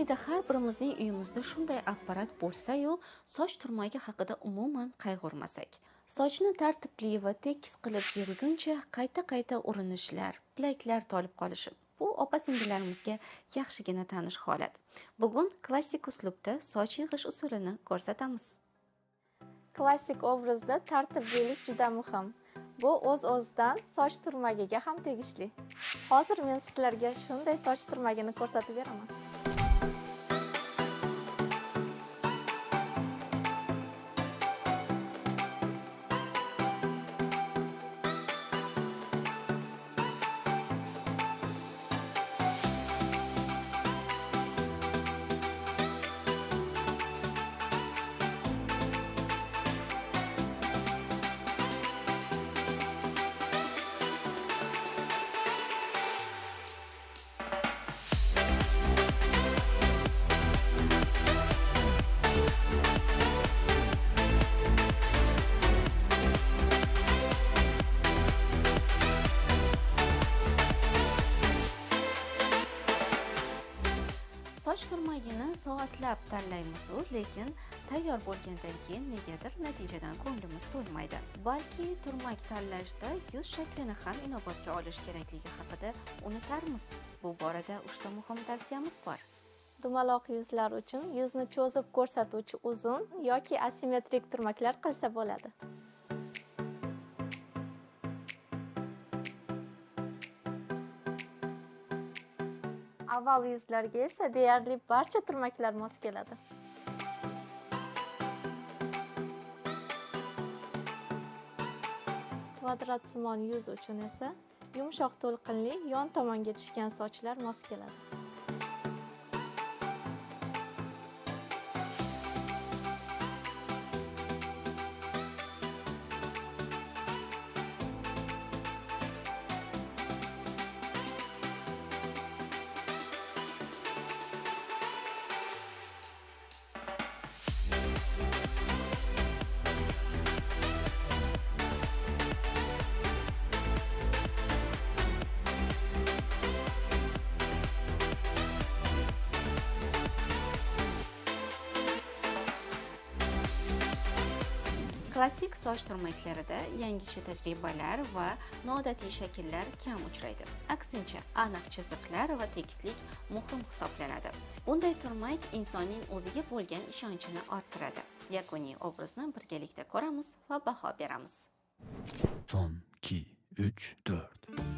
Aslida har birimizning uyimizda shunday apparat bo'lsa-yu, soch turmagi haqida umuman qayg'urmasak. Sochni tartibli va tekis qilib yig'guncha qayta-qayta urinishlar, bilaklar tolib qolishi. Bu opa-singillarimizga yaxshigina tanish holat. Bugun klassik uslubda soch yig'ish usulini ko'rsatamiz. Klassik obrazda tartiblilik juda muhim. Bu o'z-o'zidan soch turmagiga ham tegishli. Hozir men sizlarga shunday soch turmagini ko'rsatib beraman. Soch turmagini soatlab tanlaymiz-u, lekin tayyor bo'lgandan keyin negadir natijadan ko'nglimiz to'lmaydi. Balki turmak tanlashda yuz shaklini ham inobatga olish kerakligi haqida unutarmiz. Bu borada 3 ta muhim tavsiyamiz bor. Dumaloq yuzlar uchun yuzni cho'zib ko'rsatuvchi uzun yoki asimetrik turmaklar qilsa bo'ladi. Avval yuzlarga esa deyarli barcha turmaklar mos keladi. Kvadratsimon yuz uchun esa yumshoq to'lqinli yon tomonga tushgan sochlar mos keladi. Klassik soch turmaklarida yangicha tajribalar va noodatiy shakllar kam uchraydi. Aksincha, aniq chiziqlar va tekislik muhim hisoblanadi. Bunday turmak insonning o'ziga bo'lgan ishonchini orttiradi. Yakuniy obrazni birgalikda ko'ramiz va baho beramiz. Son 2, 3, 4.